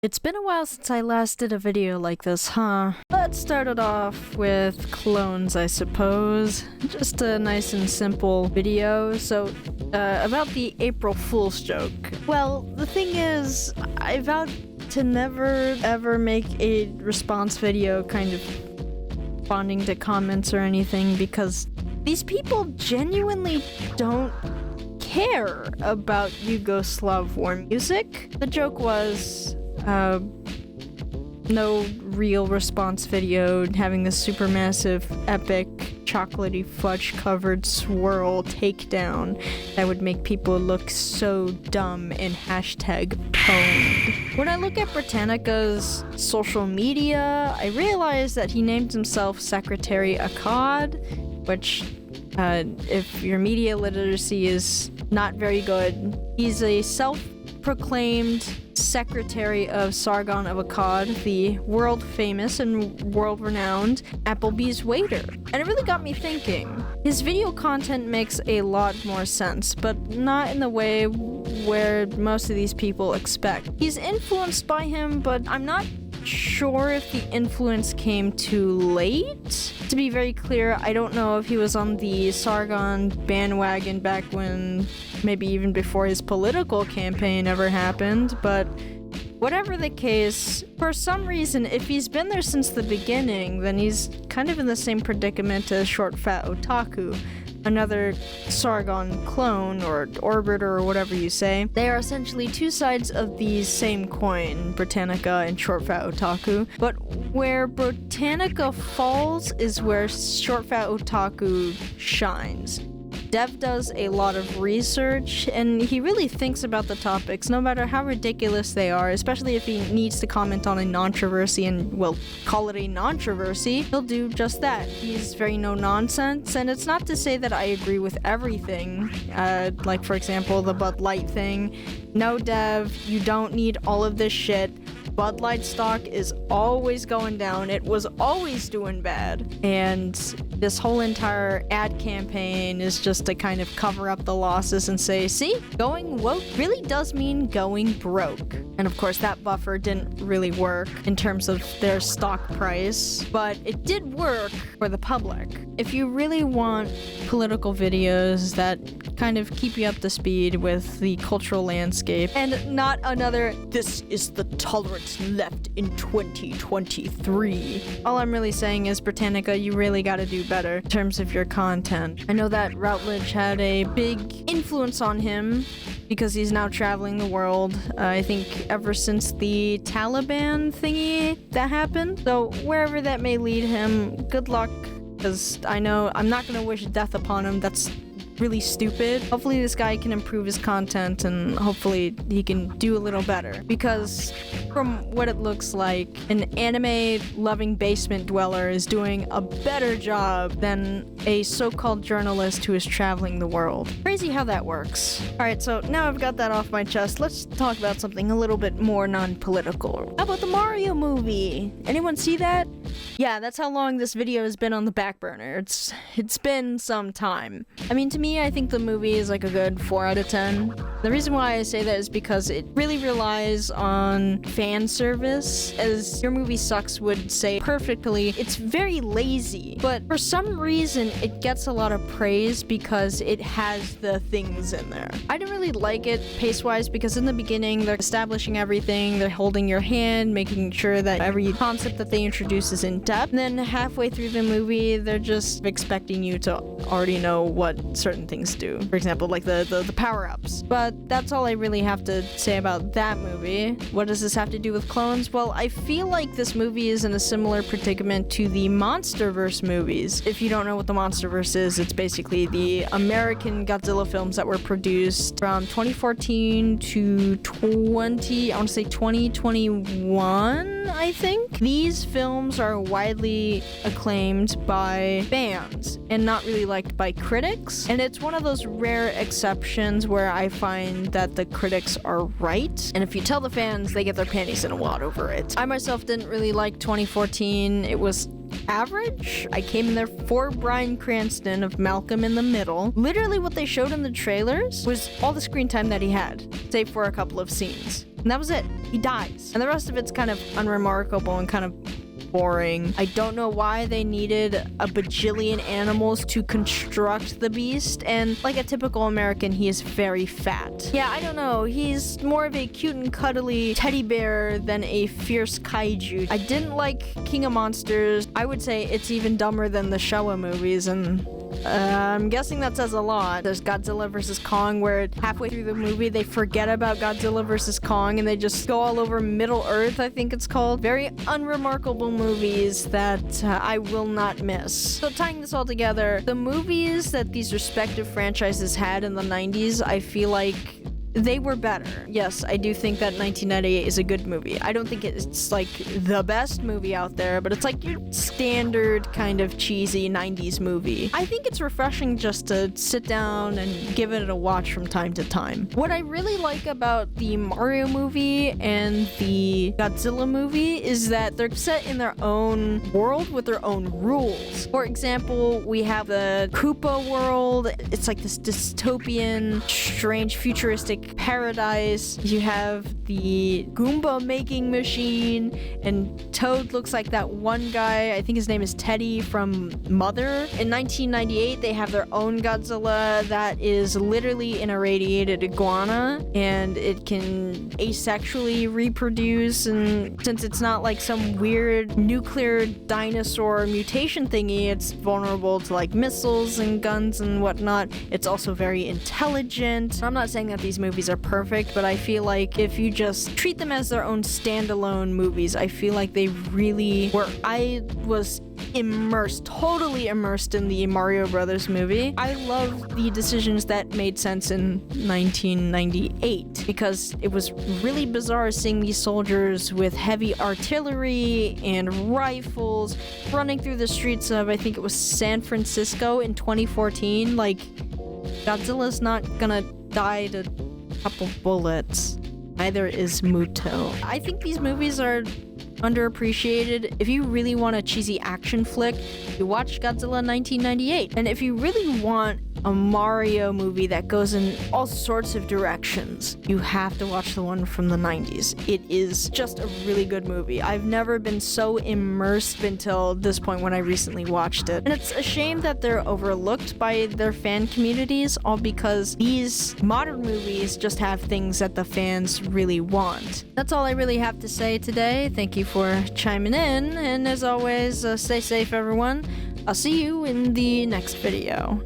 It's been a while since I last did a video like this, huh? Let's start it off with clones, I suppose. Just a nice and simple video. So, about the April Fool's joke. Well, the thing is, I vowed to never ever make a response video kind of responding to comments or anything because these people genuinely don't care about Yugoslav war music. The joke was, no real response video having this supermassive, epic, chocolatey fudge-covered swirl takedown that would make people look so dumb and hashtag pwned. When I look at Britannica's social media, I realize that he named himself Secretary aCOD, which, if your media literacy is not very good, he's a self-proclaimed Secretary of Sargon of aCOD, the world-famous and world-renowned Applebee's waiter. And it really got me thinking. His video content makes a lot more sense, but not in the way where most of these people expect. He's influenced by him, but I'm not sure if the influence came too late. To be very clear, I don't know if he was on the Sargon bandwagon back when, maybe even before his political campaign ever happened, but whatever the case, for some reason, if he's been there since the beginning, then he's kind of in the same predicament as Short Fat Otaku, another Sargon clone, or orbiter, or whatever you say. They are essentially two sides of the same coin, Britannica and Short Fat Otaku, but where Britannica falls is where Short Fat Otaku shines. Dev does a lot of research, and he really thinks about the topics, no matter how ridiculous they are, especially if he needs to comment on a non-controversy and, well, call it a non-controversy, he'll do just that. He's very no-nonsense, and it's not to say that I agree with everything, like, for example, the Bud Light thing. No, Dev, you don't need all of this shit. Bud Light stock is always going down. It was always doing bad. And this whole entire ad campaign is just to kind of cover up the losses and say, see, going woke really does mean going broke. And of course, that buffer didn't really work in terms of their stock price, but it did work for the public. If you really want political videos that kind of keep you up to speed with the cultural landscape, and not another, this is the tolerance left in 2023. All I'm really saying is, Britannica, you really gotta do better in terms of your content. I know that Routledge had a big influence on him because he's now traveling the world, I think ever since the Taliban thingy that happened. So wherever that may lead him, good luck, because I know I'm not gonna wish death upon him. That's really stupid. Hopefully this guy can improve his content and hopefully he can do a little better, because from what it looks like, an anime loving basement dweller is doing a better job than a so-called journalist who is traveling the world. Crazy how that works. Alright, so now I've got that off my chest, let's talk about something a little bit more non-political. How about the Mario movie? Anyone see that? Yeah, that's how long this video has been on the back burner. It's been some time. I mean, to me, I think the movie is like a good 4 out of 10. The reason why I say that is because it really relies on fan service. As Your Movie Sucks would say perfectly, it's very lazy, but for some reason it gets a lot of praise because it has the things in there. I didn't really like it pace-wise because in the beginning they're establishing everything, they're holding your hand, making sure that every concept that they introduce is in depth, and then halfway through the movie they're just expecting you to already know what certain things do. For example, like the power-ups. But that's all I really have to say about that movie. What does this have to do with clones? Well, I feel like this movie is in a similar predicament to the MonsterVerse movies. If you don't know what the MonsterVerse is, it's basically the American Godzilla films that were produced from 2014 to 2021, I think. These films are widely acclaimed by fans and not really liked by critics, and it's one of those rare exceptions where I find that the critics are right, and if you tell the fans, they get their panties in a wad over it. I myself didn't really like 2014. It was average. I came in there for Bryan Cranston of Malcolm in the Middle. Literally what they showed in the trailers was all the screen time that he had, save for a couple of scenes. And that was it. he dies. And the rest of it's kind of unremarkable and kind of boring. I don't know why they needed a bajillion animals to construct the beast, and like a typical American, he is very fat. Yeah, I don't know. He's more of a cute and cuddly teddy bear than a fierce kaiju. I didn't like King of Monsters. I would say it's even dumber than the Showa movies, and I'm guessing that says a lot. There's Godzilla vs. Kong, where halfway through the movie they forget about Godzilla vs. Kong and they just go all over Middle Earth, I think it's called. Very unremarkable movies that I will not miss. So tying this all together, the movies that these respective franchises had in the 90s, I feel like they were better. Yes, I do think that 1998 is a good movie. I don't think it's like the best movie out there, but it's like your standard kind of cheesy 90s movie. I think it's refreshing just to sit down and give it a watch from time to time. What I really like about the Mario movie and the Godzilla movie is that they're set in their own world with their own rules. For example, we have the Koopa world. It's like this dystopian, strange, futuristic paradise. You have the Goomba making machine, and Toad looks like that one guy, I think his name is Teddy from Mother. In 1998, they have their own Godzilla that is literally an irradiated iguana, and it can asexually reproduce, and since it's not like some weird nuclear dinosaur mutation thingy, it's vulnerable to like missiles and guns and whatnot. It's also very intelligent. I'm not saying that these movies are perfect, but I feel like if you just treat them as their own standalone movies, I feel like they really were. I was totally immersed in the Mario Brothers movie. I love the decisions that made sense in 1998 because it was really bizarre seeing these soldiers with heavy artillery and rifles running through the streets of, I think it was San Francisco in 2014. Like, Godzilla's not gonna die to a couple bullets. Neither is Muto. I think these movies are underappreciated. If you really want a cheesy action flick, you watch Godzilla 1998. And if you really want a Mario movie that goes in all sorts of directions, you have to watch the one from the 90s. It is just a really good movie. I've never been so immersed until this point when I recently watched it. And it's a shame that they're overlooked by their fan communities, all because these modern movies just have things that the fans really want. That's all I really have to say today. Thank you for chiming in, and as always, stay safe, everyone. I'll see you in the next video.